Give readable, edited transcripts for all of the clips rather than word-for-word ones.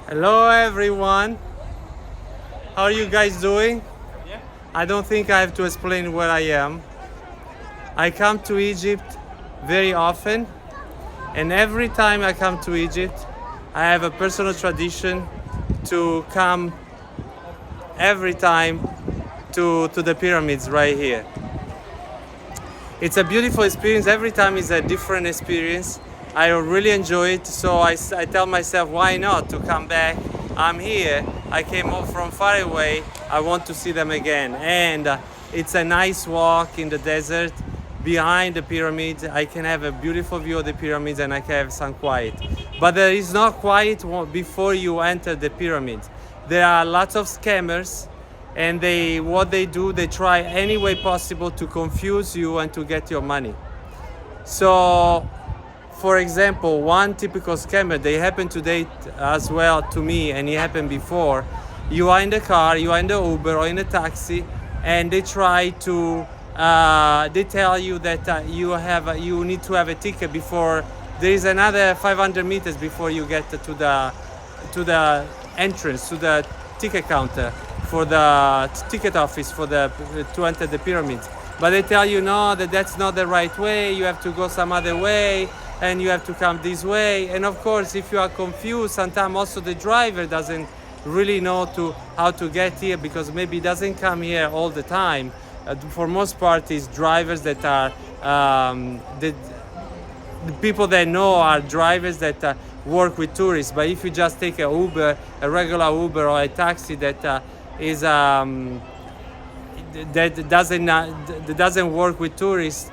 Hello everyone. How are you guys doing? Yeah. I don't think I have to explain where I am. I come to Egypt very often, and every time I come to Egypt, I have a personal tradition to come every time to the pyramids right here. It's a beautiful experience. Every time is a different experience. I really enjoy it, so I tell myself, why not to come back? I'm here. I came home from far away. I want to see them again. And it's a nice walk in the desert behind the pyramids. I can have a beautiful view of the pyramids and I can have some quiet. But there is not quiet before you enter the pyramids. There are lots of scammers, and what they do, they try any way possible to confuse you and to get your money. So for example, one typical scammer, they happened today as well to me, and it happened before. You are in the car, you are in the Uber or in a taxi, and they try to they tell you that you need to have a ticket before. There is another 500 meters before you get to the entrance, to the ticket counter for the ticket office to enter the pyramids. But they tell you no, that's not the right way. You have to go some other way, and you have to come this way. And of course, if you are confused, sometimes also the driver doesn't really know how to get here, because maybe he doesn't come here all the time. For most part, it's drivers that are the people that know are drivers that work with tourists. But if you just take a regular Uber or a taxi that doesn't work with tourists,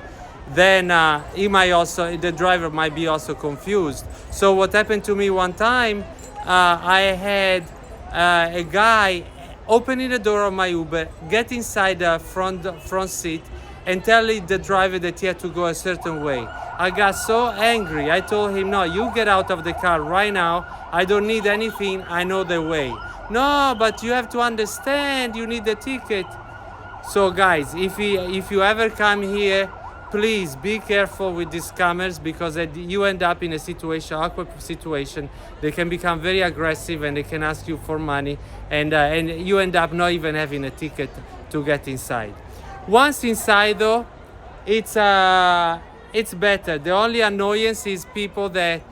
then the driver might be also confused. So what happened to me one time, I had a guy opening the door of my Uber, get inside the front seat, and telling the driver that he had to go a certain way. I got so angry. I told him, no, you get out of the car right now. I don't need anything. I know the way. No, but you have to understand, you need the ticket. So guys, if you ever come here, please be careful with these scammers, because you end up in a awkward situation. They can become very aggressive and they can ask you for money, and you end up not even having a ticket to get inside. Once inside though, it's better. The only annoyance is people that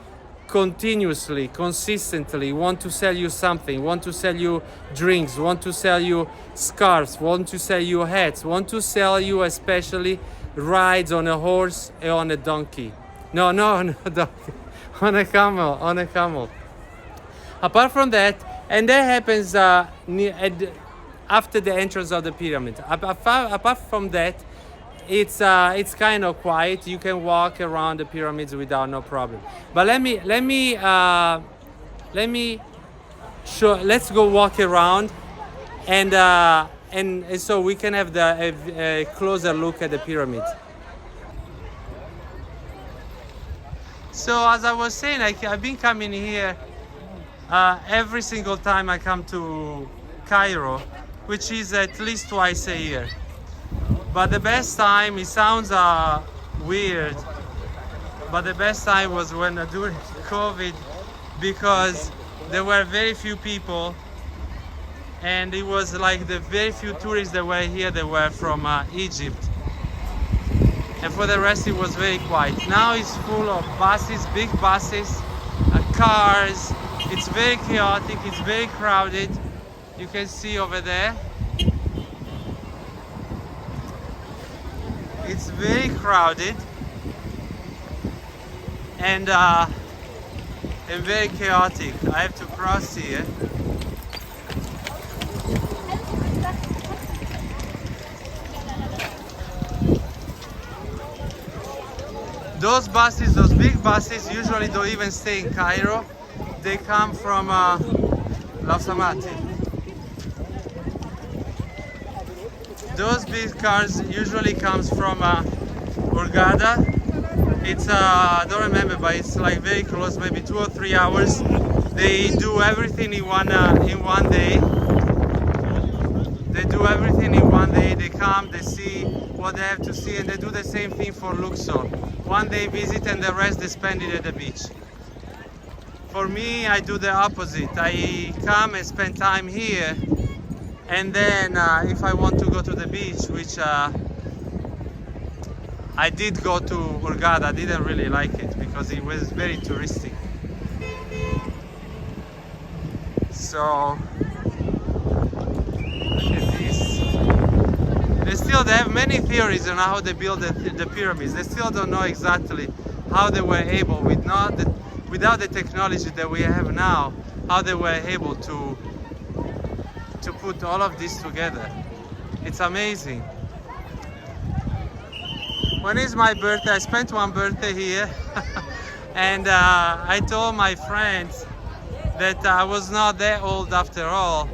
consistently want to sell you something, want to sell you drinks, want to sell you scarves, want to sell you hats, want to sell you especially rides on a horse or on a donkey. No, donkey. On a camel. Apart from that, and that happens after the entrance of the pyramid. Apart from that, it's kind of quiet. You can walk around the pyramids without no problem. But let's go walk around, and so we can have a closer look at the pyramids. So as I was saying, I've been coming here every single time I come to Cairo, which is at least twice a year. But the best time, it sounds weird, but the best time was during COVID, because there were very few people, and it was like the very few tourists that were here that were from Egypt. And for the rest, it was very quiet. Now it's full of buses, big buses, cars. It's very chaotic, it's very crowded. You can see over there. It's very crowded and very chaotic. I have to cross here. Those big buses usually don't even stay in Cairo. They come from Lausamati. Those big cars usually comes from Hurghada. It's I don't remember, but it's like very close, maybe 2 or 3 hours. They do everything in one day. They do everything in one day. They come, they see what they have to see, and they do the same thing for Luxor. One day visit and the rest they spend it at the beach. For me, I do the opposite. I come and spend time here, and then if I want to go to the beach, which I did go to Hurghada, I didn't really like it because it was very touristic. So look at this. They have many theories on how they built the pyramids. They still don't know exactly how they were able, without the technology that we have now, how they were able to put all of this together. It's amazing. When is my birthday? I spent one birthday here and I told my friends that I was not that old after all,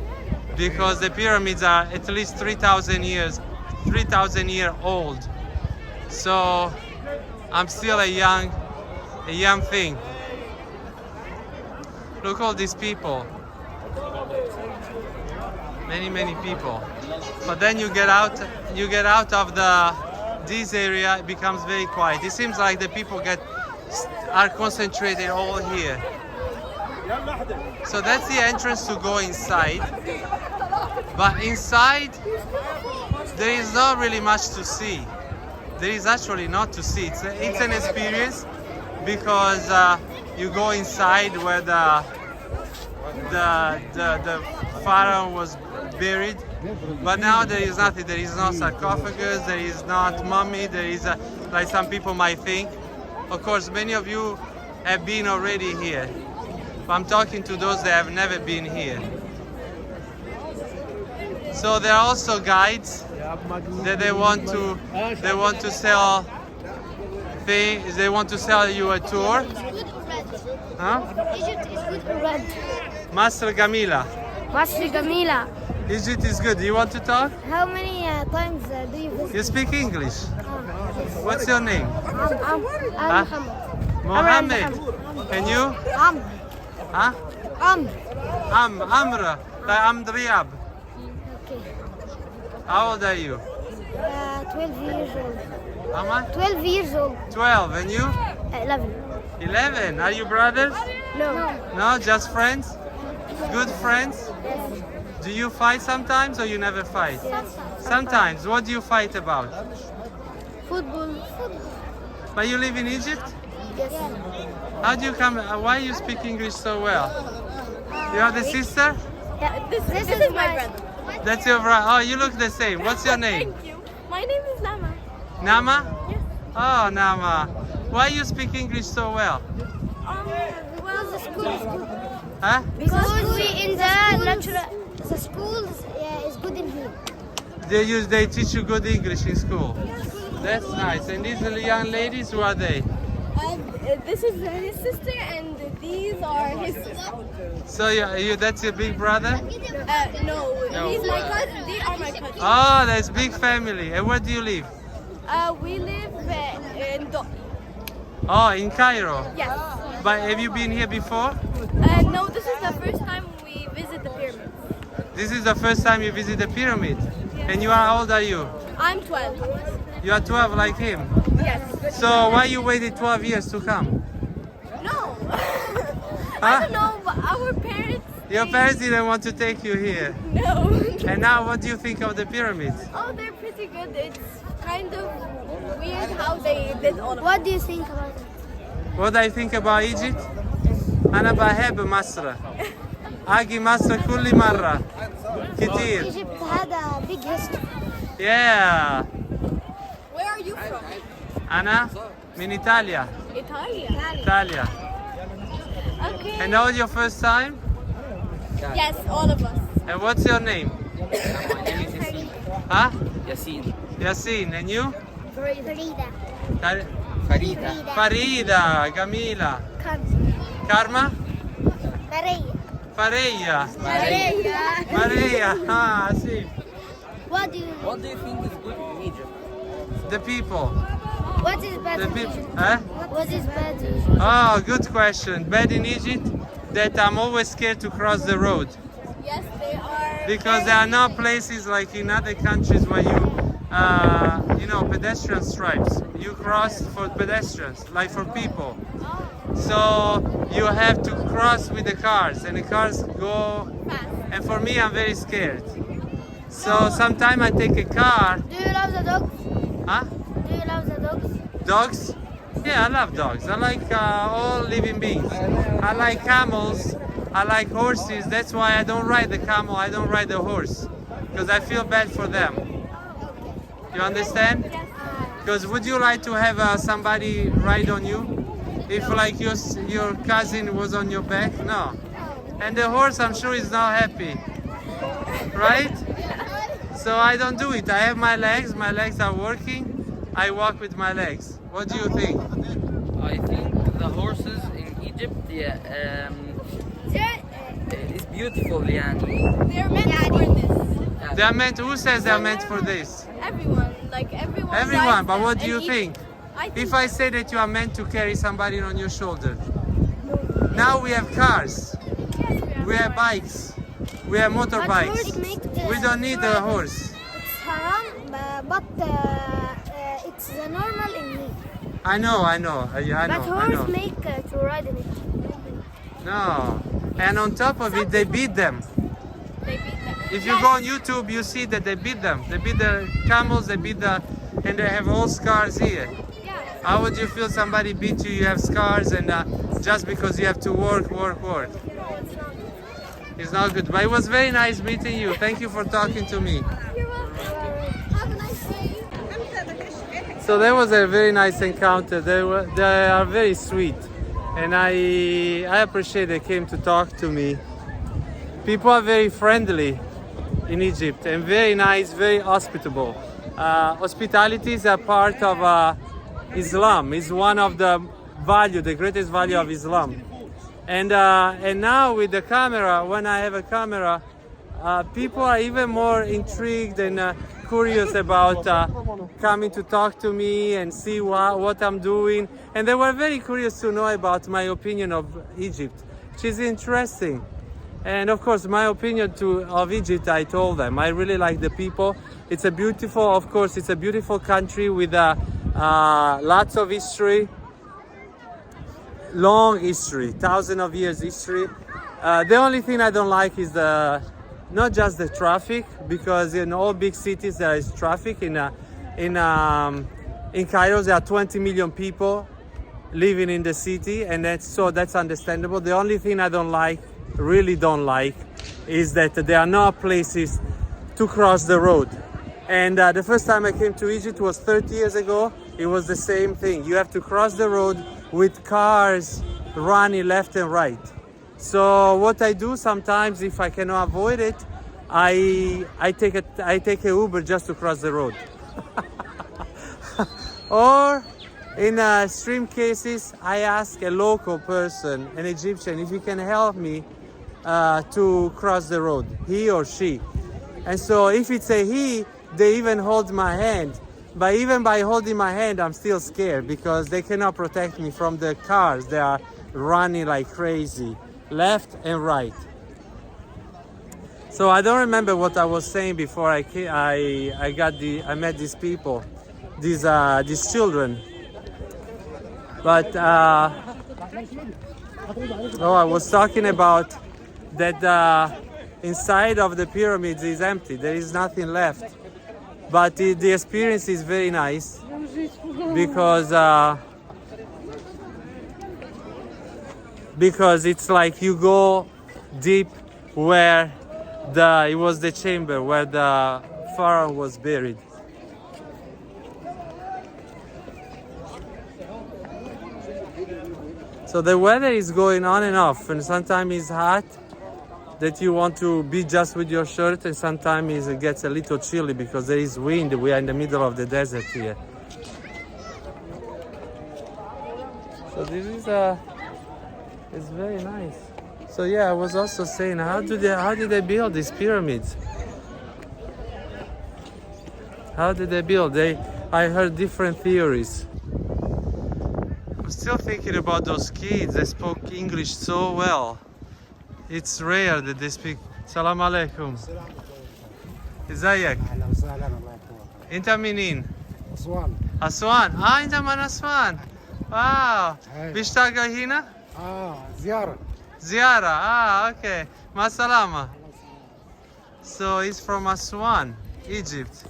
because the pyramids are at least 3,000 years old. So I'm still a young thing. Look all these people. Many people. But then you get out of this area, it becomes very quiet. It seems like the people are concentrated all here. So that's the entrance to go inside. But inside, there is not really much to see. There is actually not to see. It's an experience because you go inside where the pharaoh was buried. But now there is nothing. There is no sarcophagus. There is not mummy. There is like some people might think. Of course, many of you have been already here. I'm talking to those that have never been here. So there are also guides that they want to sell things. They want to sell you a tour. Huh? Egypt is good for rent. Master Gamila. Master Gamila. Egypt is good. You want to talk? How many times do you visit? You speak English. What's your name? I'm Mohammed. And you? Huh? Amra. I'm Riyab. Okay. How old are you? 12 years old. How much? 12 years old. 12. And you? 11. 11. Are you brothers? No. No, just friends? Good friends? Do you fight sometimes or you never fight? Sometimes. What do you fight about? Football. But you live in Egypt? Yes. How do you come? Why you speak English so well? You have the sister? Yeah, this is my brother. That's your brother. Oh, you look the same. What's your name? Thank you. My name is Nama. Nama? Yes. Oh, Nama. Why you speak English so well? Well, the school is good. Huh? Because we in the natural, the schools is good in here. They teach you good English in school. That's nice. And these young ladies, who are they? This is his sister, and these are his sister. So that's your big brother? No, he's my cousin. They are my cousins. Oh, that's big family. And where do you live? We live in Oh, in Cairo. Yes. But have you been here before? No, this is the first time we visit the pyramids. This is the first time you visit the pyramid. And you are, how old are you? I'm 12. You are 12 like him. Yes. So why you waited 12 years to come? No. Huh? I don't know, but our parents. Your parents didn't want to take you here. No. And now what do you think of the pyramids? Oh, they're pretty good. It's kind of weird how they did all of What do you think about it? What I think about Egypt? أنا بحب مصر. أجي مصر كل مرة. كتير. Egypt had a big history. Yeah. Where are you from? أنا من إيطاليا. Italia. Italia. Okay. And that was your first time? Yes, all of us. And what's your name? My name is Yasin. Huh? Yasin. Yasin. And you? Farida. Farida. Farida. Gamila. Karma? Maria. Fareya. Maria. Maria. Ah, I see. What do you? What do you think is good in Egypt? The people. What is bad The in people. Egypt? Huh? What is bad in Egypt? Oh, good question. Bad in Egypt that I'm always scared to cross the road. Yes, they are. Because there are no places like in other countries where you know, pedestrian stripes. You cross for pedestrians, like for people. So you have to cross with the cars, and the cars go. Fast. And for me, I'm very scared. So sometimes I take a car. Do you love the dogs? Huh? Do you love the dogs? Dogs? Yeah, I love dogs. I like all living beings. I like camels. I like horses. That's why I don't ride the camel. I don't ride the horse, because I feel bad for them. You understand? Yes. Because would you like to have somebody ride on you? If like your cousin was on your back? No. And the horse, I'm sure, is not happy. Right? So I don't do it. I have my legs. My legs are working. I walk with my legs. What do you think? I think the horses in Egypt, it's beautiful, يعني. They're meant for this. They are meant. Who says they are meant for this? Everyone, like everyone. Everyone. rides But them what do and you eats- think? I think If I say that you are meant to carry somebody on your shoulder, now we have cars, we have bikes, we have motorbikes. We don't need a horse. It's haram, but it's the normal in me. I know. I But know. horse make to ride in it. No. And on top of it, they beat them. they beat them. If you go on YouTube, you see that they beat them. They beat the camels, and they have all scars here. Yeah. How would you feel somebody beat you, you have scars, and just because you have to work? No, it's not. It's not good. But it was very nice meeting you. Thank you for talking to me. You're welcome. Have a nice day. So that was a very nice encounter. They are very sweet, and I appreciate they came to talk to me. People are very friendly in Egypt and very nice, very hospitable. Hospitality is a part of Islam. It's one of the greatest value of Islam. And now with the camera, when I have a camera, people are even more intrigued and curious about coming to talk to me and see what I'm doing. And they were very curious to know about my opinion of Egypt, which is interesting. And of course, my opinion of Egypt, I told them. I really like the people. It's a beautiful country with lots of history. Long history, thousands of years history. The only thing I don't like is not just the traffic, because in all big cities there is traffic. In Cairo there are 20 million people living in the city, and that's understandable. The only thing I really don't like, is that there are no places to cross the road. And the first time I came to Egypt was 30 years ago. It was the same thing. You have to cross the road with cars running left and right. So what I do sometimes, if I cannot avoid it, I take a Uber just to cross the road. Or in extreme cases, I ask a local person, an Egyptian, if he can help me to cross the road, he or she. And so if it's a he, they even hold my hand. But even by holding my hand, I'm still scared, because they cannot protect me from the cars. They are running like crazy, left and right. So I don't remember what I was saying before I met these people, these children. But I was talking about that inside of the pyramids is empty. There is nothing left. But the experience is very nice, because it's like you go deep where it was the chamber where the pharaoh was buried. So the weather is going on and off, and sometimes it's hot that you want to be just with your shirt, and sometimes it gets a little chilly because there is wind. We are in the middle of the desert here. So this is it's very nice. So yeah, I was also saying, how did they build these pyramids? How did they build? I heard different theories. I'm still thinking about those kids. They spoke English so well. It's rare that they speak. Salam alaikum. ازيك؟ اهلا وسهلا الله يحفظك. انت منين؟ اسوان. أسوان. انت من أسوان. واو هاي. بيشتغل هنا؟ زيارة. زيارة. Okay. مع السلامة. So he's from Aswan, Egypt.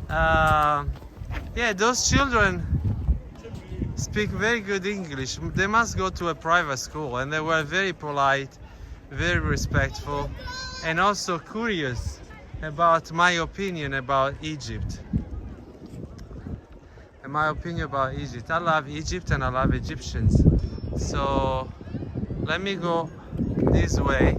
Yeah, those children speak very good English. They must go to a private school, and they were very polite, very respectful, and also curious about my opinion about Egypt. And my opinion about Egypt. I love Egypt and I love Egyptians. So let me go this way.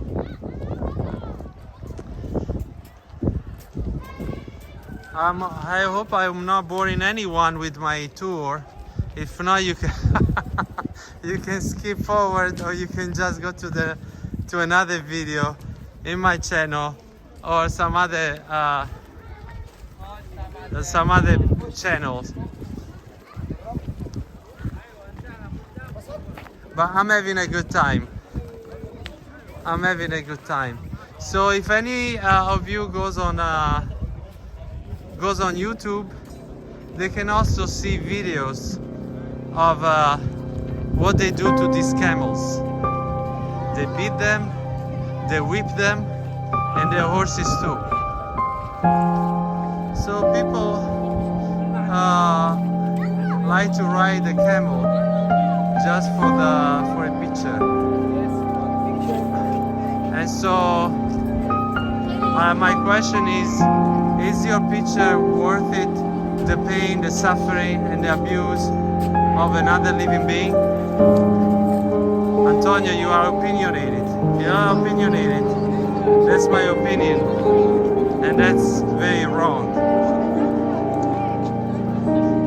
I hope I'm not boring anyone with my tour. If not, you can you can skip forward, or you can just go to another video in my channel, or some other channels. But I'm having a good time. I'm having a good time. So if any of you goes on YouTube, they can also see videos of what they do to these camels. They beat them, they whip them, and their horses too. So people like to ride the camel just for a picture. And so my question is your picture worth it? The pain, the suffering, and the abuse of another living being? Antonio, you are opinionated. You are opinionated. That's my opinion. And that's very wrong.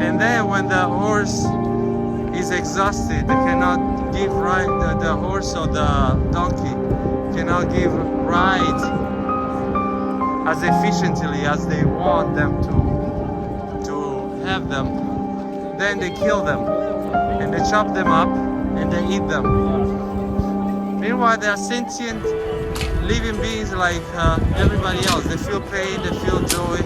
And then when the horse is exhausted, they cannot give the horse or the donkey cannot give ride as efficiently as they want them to have them. Then they kill them and they chop them up and they eat them. Meanwhile, they are sentient living beings like everybody else. They feel pain, they feel joy.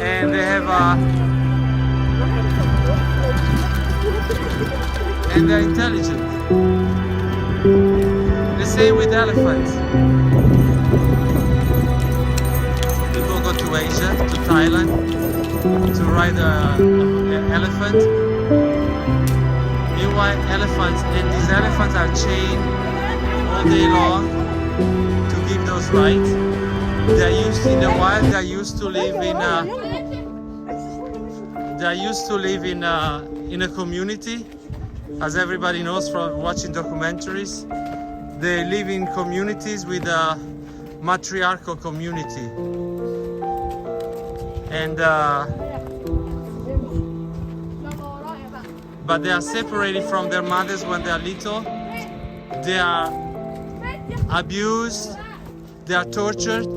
And they have and they're intelligent. The same with elephants. People go to Asia, to Thailand, to ride an elephant. Meanwhile, these elephants are chained all day long to give those rides. They're used in the wild. They're used to live in a community, as everybody knows from watching documentaries. They live in communities with a matriarchal community, and but they are separated from their mothers when they are little. They are abused, they are tortured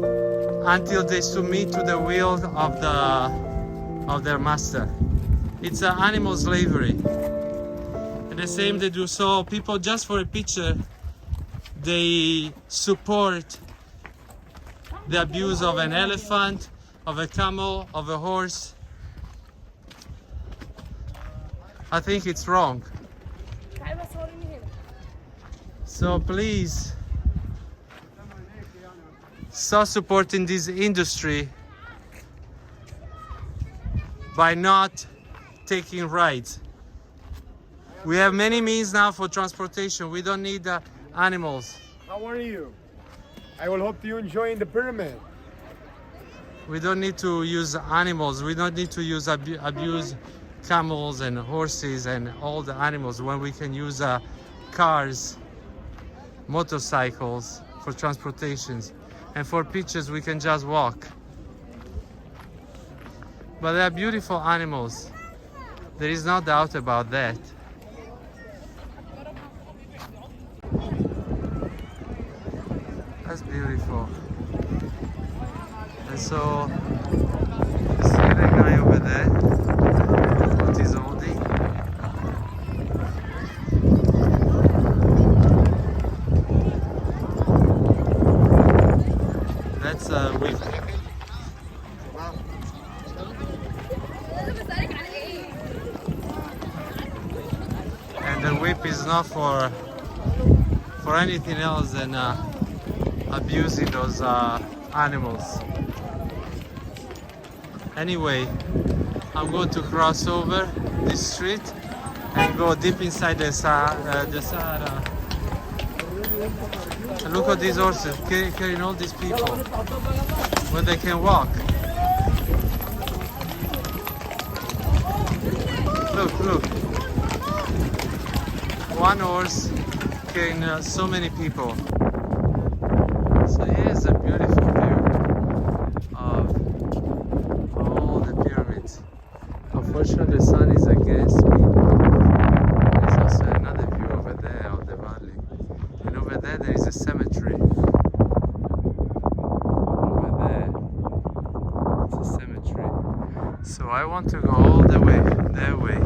until they submit to the will of their master. It's an animal slavery. And the same they do. So people, just for a picture, they support the abuse of an elephant, of a camel, of a horse. I think it's wrong. So please, start supporting this industry by not taking rides. We have many means now for transportation. We don't need animals. How are you? I will hope you enjoying the pyramid. We don't need to use animals. We don't need to use abuse camels and horses and all the animals when we can use cars, motorcycles for transportations. And for pictures, we can just walk. But they are beautiful animals. There is no doubt about that. That's beautiful. And so, you see the guy over there, what he's holding? That's a whip. And the whip is not for anything else than abusing those animals. Anyway, I'm going to cross over this street and go deep inside the Sahara. And look at these horses carrying all these people where they can walk. Look. One horse carrying so many people. So here's a beautiful view of all the pyramids. Unfortunately, the sun is against me. There's also another view over there of the valley. And over there is a cemetery. Over there, it's a cemetery. So I want to go all the way, their way,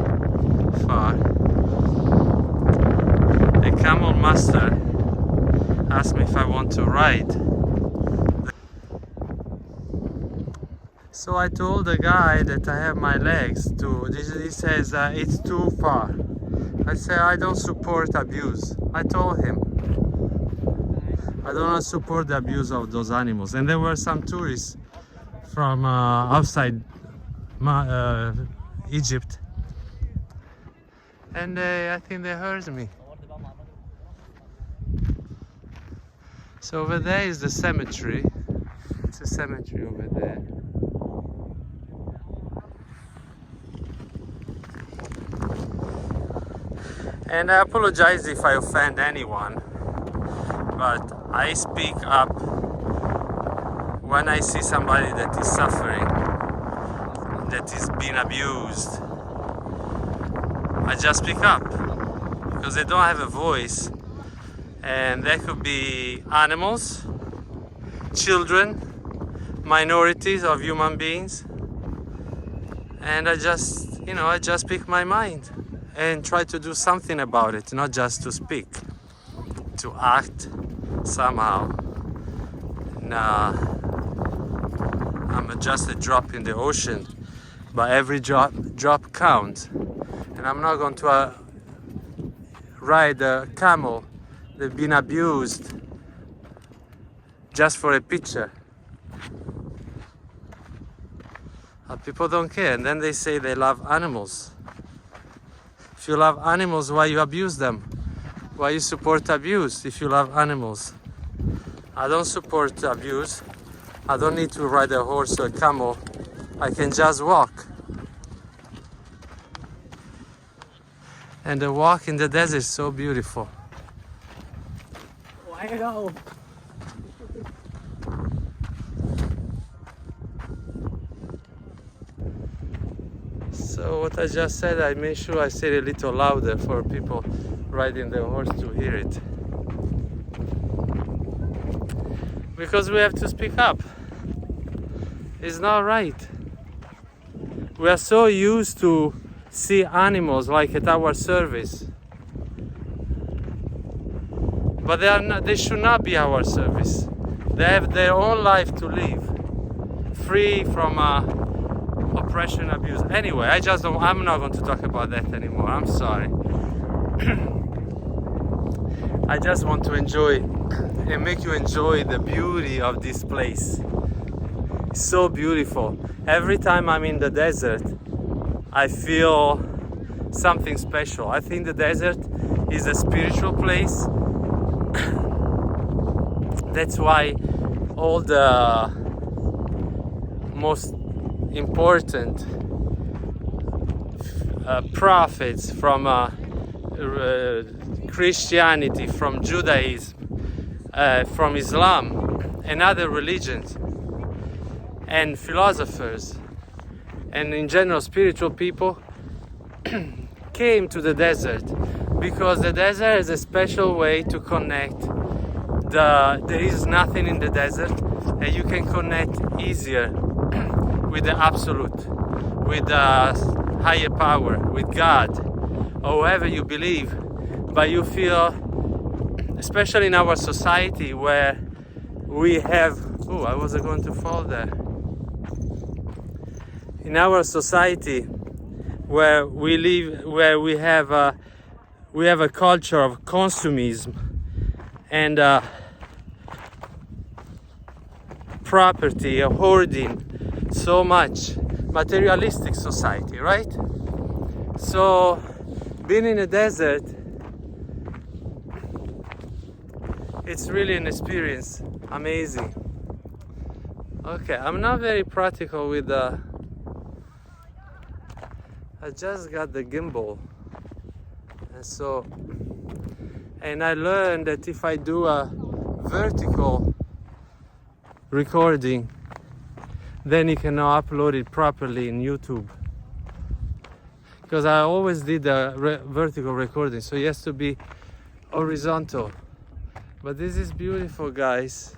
far. A camel master asked me if I want to ride. So I told the guy that I have my legs too. He says it's too far. I said I don't support abuse. I told him I don't support the abuse of those animals. And there were some tourists from outside Egypt, and I think they heard me. So over there is the cemetery. It's a cemetery over there. And I apologize if I offend anyone, but I speak up when I see somebody that is suffering, that is being abused. I just speak up because they don't have a voice. And there could be animals, children, minorities of human beings, and I just speak my mind and try to do something about it, not just to speak, to act somehow. Nah, I'm just a drop in the ocean, but every drop counts, and I'm not going to ride a camel. They've been abused just for a picture. People don't care, and then they say they love animals. If you love animals, why you abuse them? Why you support abuse if you love animals? I don't support abuse. I don't need to ride a horse or a camel. I can just walk. And the walk in the desert is so beautiful. So what I just said, I made sure I said it a little louder for people riding the horse to hear it. Because we have to speak up. It's not right. We are so used to see animals like at our service. But they should not be our service. They have their own life to live, free from oppression, abuse. Anyway, I'm not going to talk about that anymore. I'm sorry. I just want to enjoy and make you enjoy the beauty of this place. It's so beautiful. Every time I'm in the desert, I feel something special. I think the desert is a spiritual place. That's why all the most important prophets from Christianity, from Judaism, from Islam and other religions and philosophers and in general spiritual people came to the desert because the desert is a special way to connect. There is nothing in the desert, and you can connect easier with the absolute, with the higher power, with God, or whoever you believe. But you feel, especially in our society where we have, I wasn't going to fall there. in our society where we live, where we have a culture of consumism and property, hoarding, so much materialistic society, right? So being in a desert, it's really an experience, amazing. Okay, I'm not very practical with the, I just got the gimbal, and I learned that if I do a vertical recording, then you can now upload it properly in YouTube. Because I always did the vertical recording, so it has to be horizontal. But this is beautiful, guys.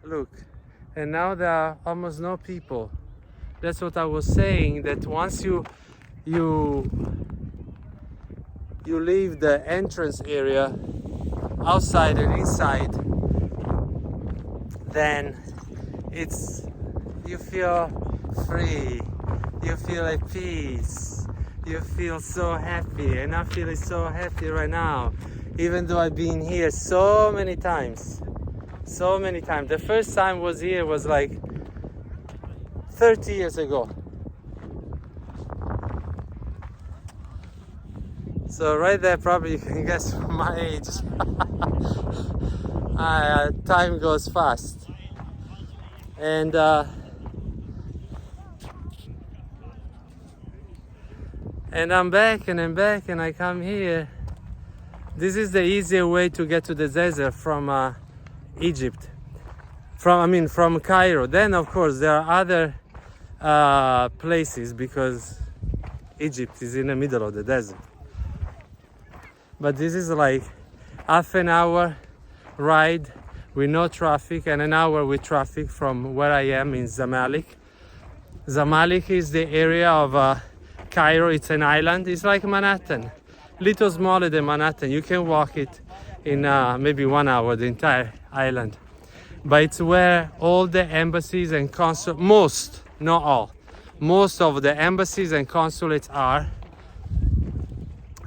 Look, and now there are almost no people. That's what I was saying, that once you leave the entrance area outside and inside, then you feel free, you feel at peace, you feel so happy, and I'm feeling so happy right now, even though I've been here so many times. The first time was here was like 30 years ago. So right there, probably you can guess my age. Time goes fast. And I'm back and I come here. This is the easier way to get to the desert from Egypt. From Cairo. Then of course there are other places because Egypt is in the middle of the desert. But this is like half an hour ride with no traffic and an hour with traffic from where I am in Zamalek. Zamalek is the area of Cairo. It's an island. It's like Manhattan, little smaller than Manhattan. You can walk it in maybe 1 hour, the entire island. But it's where all the embassies and most, not all, most of the embassies and consulates are.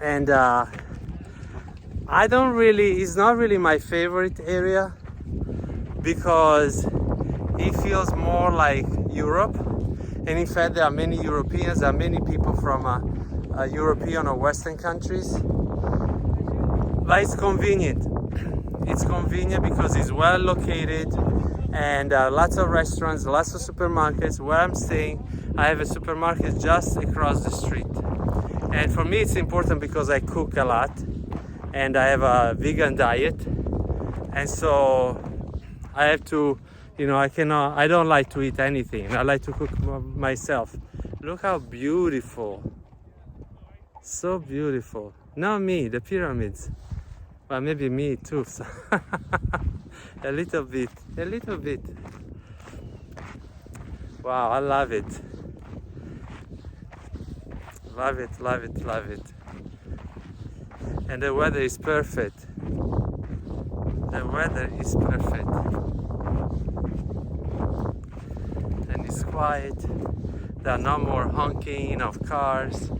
And it's not really my favorite area because it feels more like Europe. And in fact, there are many Europeans, there are many people from European or Western countries. But it's convenient. It's convenient because it's well located and lots of restaurants, lots of supermarkets. Where I'm staying, I have a supermarket just across the street. And for me, it's important because I cook a lot and I have a vegan diet. And so I have to, I don't like to eat anything. I like to cook myself. Look how beautiful. So beautiful. Not me, the pyramids. Well, maybe me too. So a little bit. Wow, I love it. Love it. And the weather is perfect. And it's quiet. There are no more honking of cars.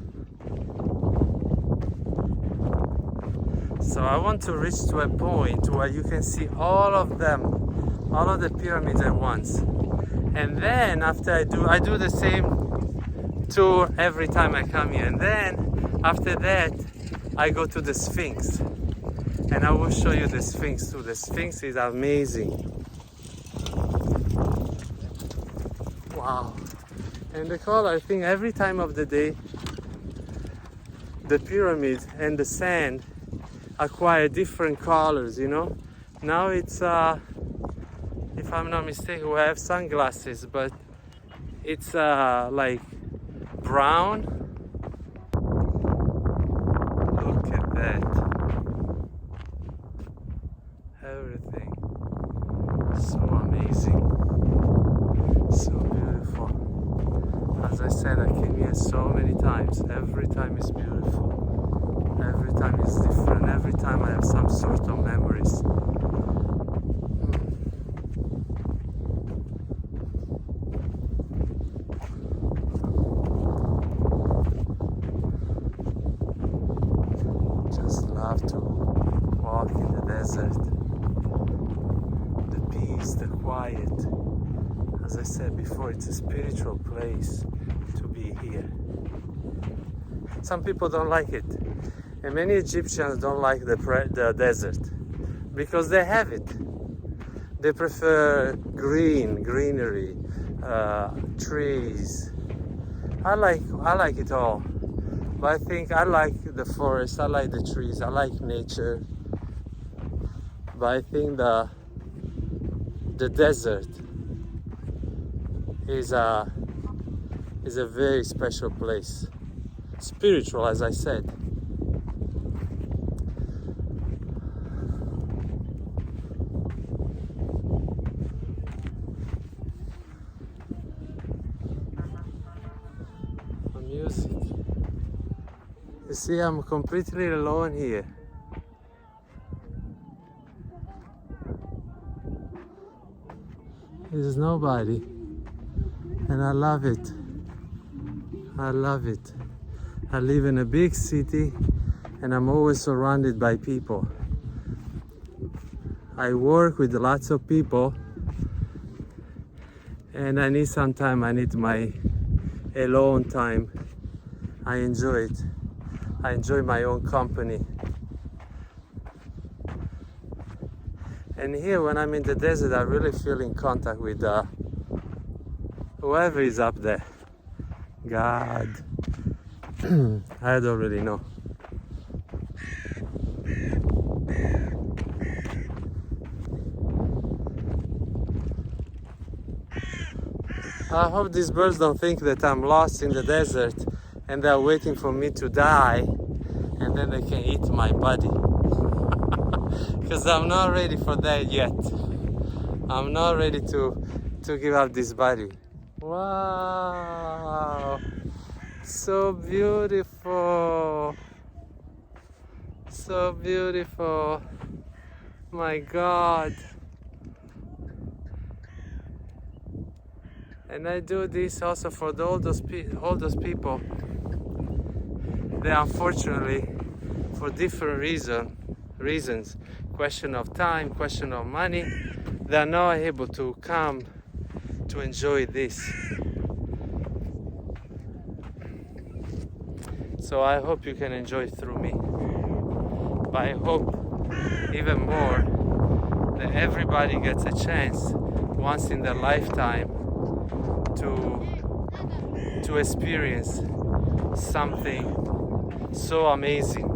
So I want to reach to a point where you can see all of them, all of the pyramids at once. And then after I do the same tour every time I come here. And then after that, I go to the Sphinx. And I will show you the Sphinx too. The Sphinx is amazing. Wow. And the color, I think every time of the day, the pyramids and the sand acquire different colors, Now it's, if I'm not mistaken, we have sunglasses, but it's like brown. Look at that. Everything. So amazing. So beautiful. As I said, I came here so many times. Every time is beautiful. Every time is different. Every time I have some sort of memories. desert, the peace, the quiet. As I said before, it's a spiritual place to be here. Some people don't like it, and many Egyptians don't like the desert because they have it. They prefer greenery, trees. I like it all, but I think I like the forest, I like the trees, I like nature. But I think the desert is a very special place, spiritual, as I said. Music. You see, I'm completely alone here. There's nobody, and I love it. I love it. I live in a big city, and I'm always surrounded by people. I work with lots of people, and I need some time. I need my alone time. I enjoy it. I enjoy my own company. And here, when I'm in the desert, I really feel in contact with whoever is up there. God. I don't really know. I hope these birds don't think that I'm lost in the desert and they're waiting for me to die and then they can eat my body. Because I'm not ready for that yet. I'm not ready to give up this body. Wow! So beautiful! So beautiful! My God! And I do this also for all those people that unfortunately, for different reasons, question of time, question of money, they are not able to come to enjoy this. So I hope you can enjoy through me. But I hope even more that everybody gets a chance once in their lifetime to experience something so amazing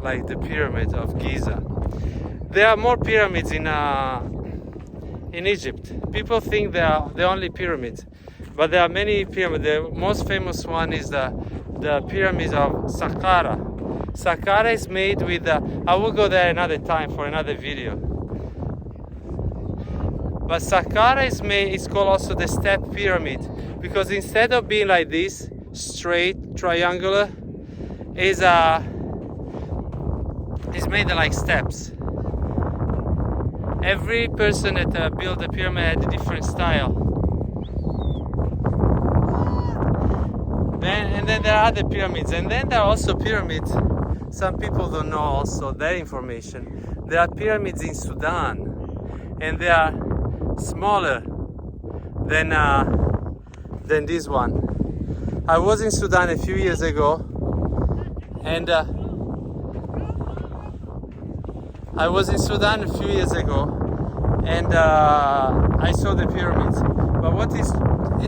like the Pyramids of Giza. There are more pyramids in Egypt. People think they are the only pyramids, but there are many pyramids. The most famous one is the Pyramids of Saqqara. Saqqara is made with I will go there another time for another video. But Saqqara is called also the step pyramid because instead of being like this, straight, triangular, is made like steps. Every person that built the pyramid had a different style. And then there are other pyramids, and then there are also pyramids. Some people don't know also that information. There are pyramids in Sudan, and they are smaller than this one. I was in Sudan a few years ago, and I saw the pyramids. But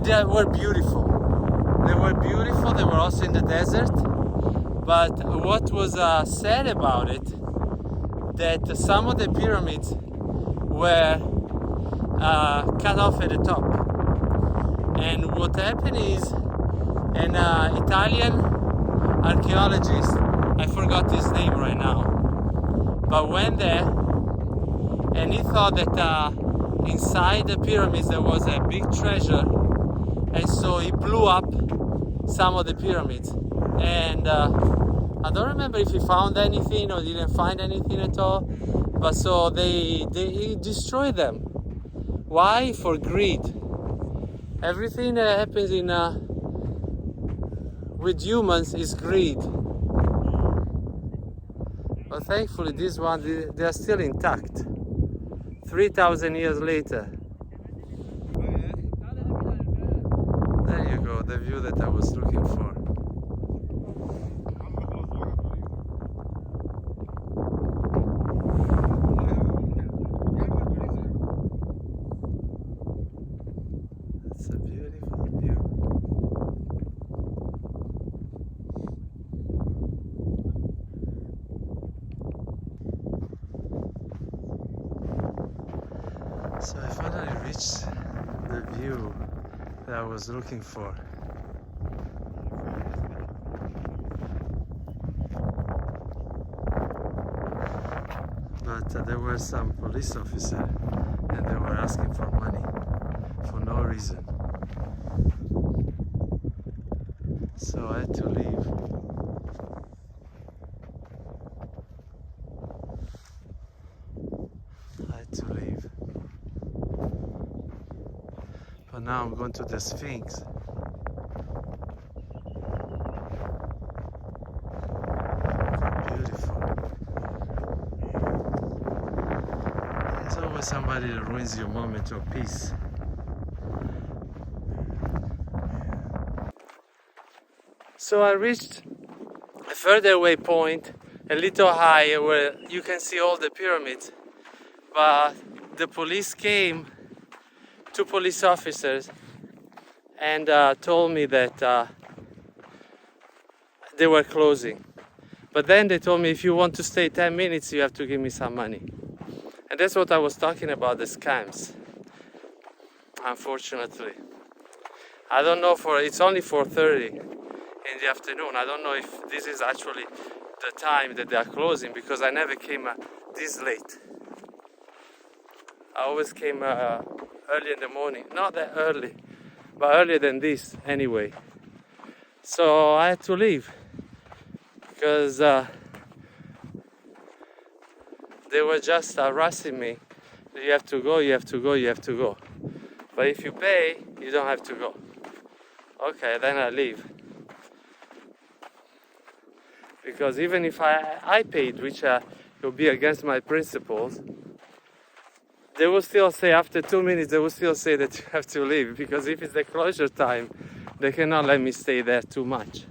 they were beautiful. They were beautiful. They were also in the desert. But what was sad about it, that some of the pyramids were cut off at the top. And what happened is, an Italian archaeologist, I forgot his name right now, but went there and he thought that inside the pyramids there was a big treasure, and so he blew up some of the pyramids. And I don't remember if he found anything or didn't find anything at all, but so he destroyed them. Why? For greed. Everything that happens with humans is greed. But thankfully this one, they are still intact. 3,000 years later. There you go, the view that I was looking for. It's a beautiful view. So I finally reached the view that I was looking for. But there were some police officers and they were asking for money for no reason. So I had to leave. I had to leave. But now I'm going to the Sphinx. Beautiful. There's always somebody that ruins your moment of peace. So I reached a further away point, a little higher, where you can see all the pyramids. But the police came, 2 police officers, and told me that they were closing. But then they told me, if you want to stay 10 minutes, you have to give me some money. And that's what I was talking about, the scams. Unfortunately. I don't know, it's only 4:30 in the afternoon. I don't know if this is actually the time that they are closing, because I never came this late. I always came early in the morning. Not that early, but earlier than this anyway. So I had to leave because they were just harassing me. You have to go, you have to go, you have to go. But if you pay, you don't have to go. Okay, then I leave. Because even if I paid, which will be against my principles, they will still say, after 2 minutes, they will still say that you have to leave. Because if it's the closure time, they cannot let me stay there too much.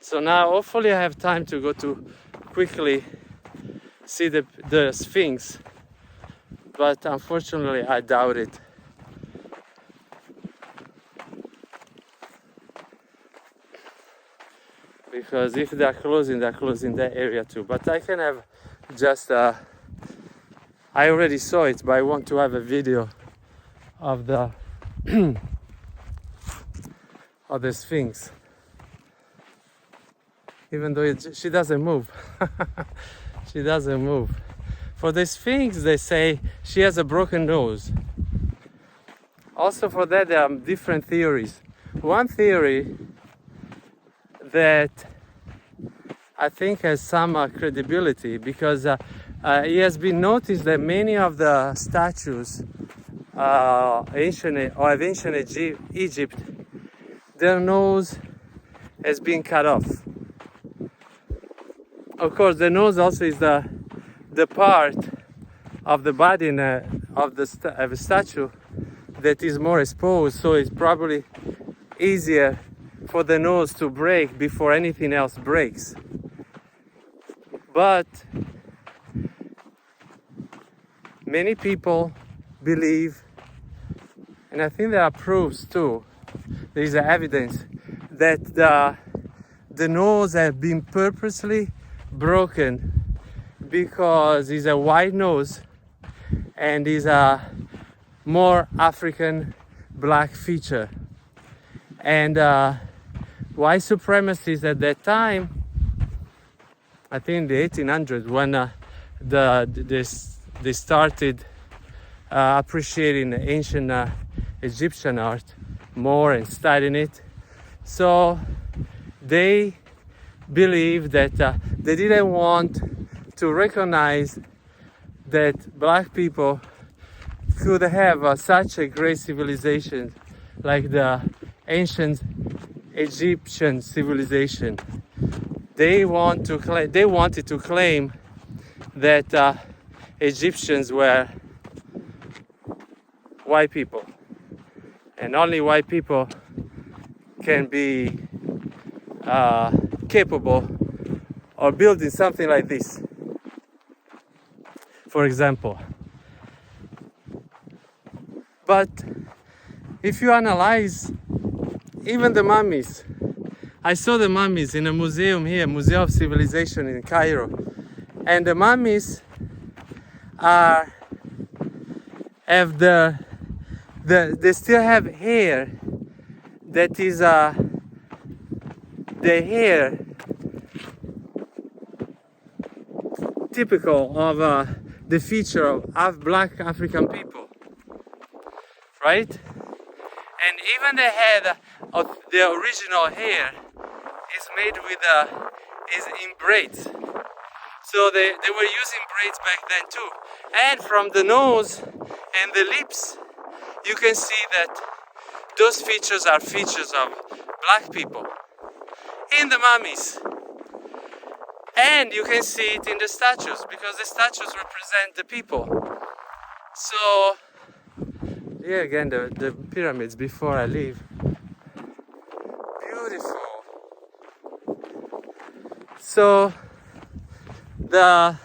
So now, hopefully I have time to go to quickly see the Sphinx. But unfortunately, I doubt it. Because if they're closing that area too. But I can have just, I already saw it, but I want to have a video of the of the Sphinx. Even though she doesn't move. She doesn't move. For the Sphinx, they say she has a broken nose. Also for that, there are different theories. One theory that I think has some credibility, because it has been noticed that many of the statues of ancient Egypt, their nose has been cut off. Of course, the nose also is the part of the body of a statue that is more exposed, so it's probably easier for the nose to break before anything else breaks. But many people believe, and I think there are proofs too, there is evidence that the nose has been purposely broken because it's a wide nose and is a more African black feature. And white supremacists at that time, I think in the 1800s, when they started appreciating ancient Egyptian art more and studying it, so they believed that they didn't want to recognize that black people could have such a great civilization like the ancient Egyptian civilization. They wanted to claim that Egyptians were white people, and only white people can be capable of building something like this. For example. But if you analyze even the mummies, I saw the mummies in a museum here, Museum of Civilization in Cairo, and the mummies have they still have hair that is the hair typical of the feature of black African people, right? And even the head of the original hair is made with is in braids. So they were using braids back then too. And from the nose and the lips, you can see that those features are features of black people in the mummies. And you can see it in the statues, because the statues represent the people. So, here again, the pyramids before I leave. Beautiful. So, the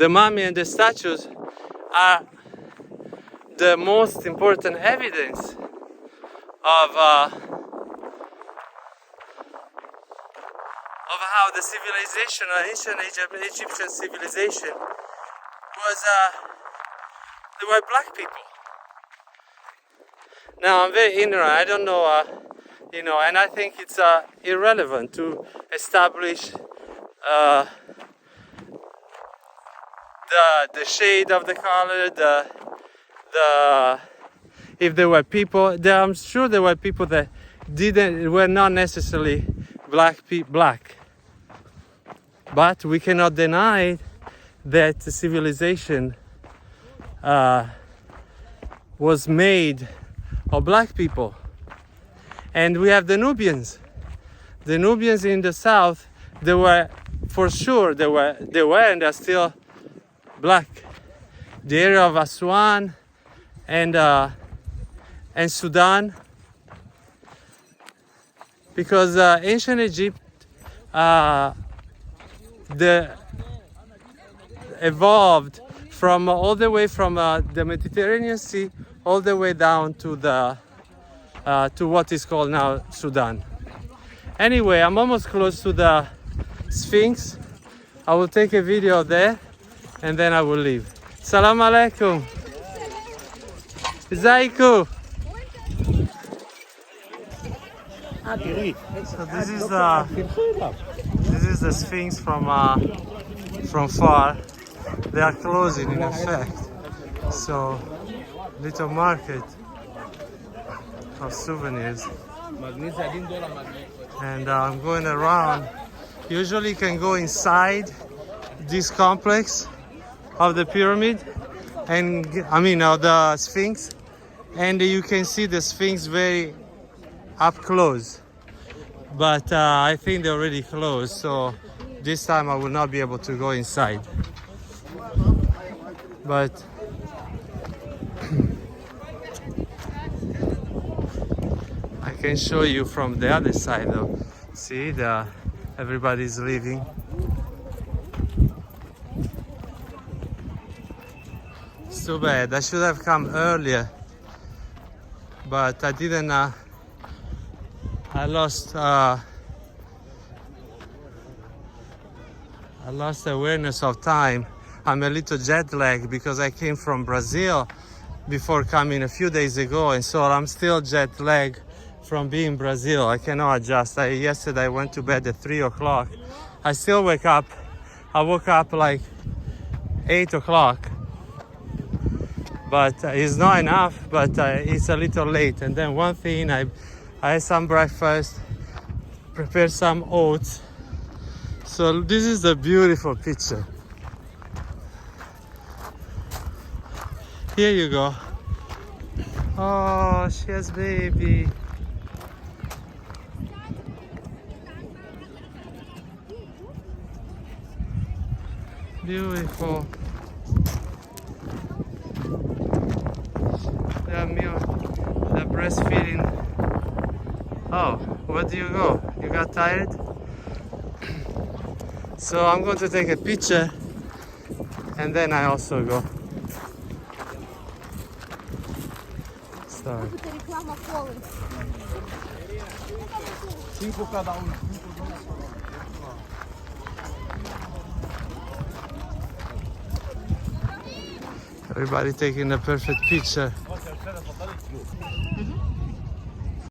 mummy and the statues are the most important evidence of how the civilization, ancient Egyptian civilization, was they were black people. Now I'm very ignorant. I don't know, and I think it's irrelevant to establish the shade of the color, if there were people. I'm sure there were people that were not necessarily black. But we cannot deny that the civilization was made of black people. And we have the Nubians. The Nubians in the south, they were, for sure, they were and are still black. The area of Aswan and Sudan, because ancient Egypt evolved from all the way from the Mediterranean Sea all the way down to to what is called now Sudan. Anyway, I'm almost close to the Sphinx. I will take a video there and then I will leave. Salam alaikum. Zaiku. So this is the Sphinx from far. They are closing in effect. So little market of souvenirs. And I'm going around. Usually you can go inside this complex of the pyramid, and of the Sphinx, and you can see the Sphinx very up close. But I think they're already closed, so this time I will not be able to go inside. But I can show you from the other side though. See, everybody's leaving. It's too bad. I should have come earlier, but I didn't. I lost awareness of time. I'm a little jet lagged because I came from Brazil before coming a few days ago, and so I'm still jet lagged from being in Brazil. I cannot adjust. Yesterday I went to bed at 3 o'clock. I still wake up. I woke up like 8 o'clock. But it's not enough, but it's a little late. And then one thing, I had some breakfast, prepared some oats. So this is a beautiful picture. Here you go. Oh, she has baby. Beautiful. The milk, the breastfeeding. Oh, where do you go? You got tired? So I'm going to take a picture and then I also go. Sorry. Everybody taking a perfect picture.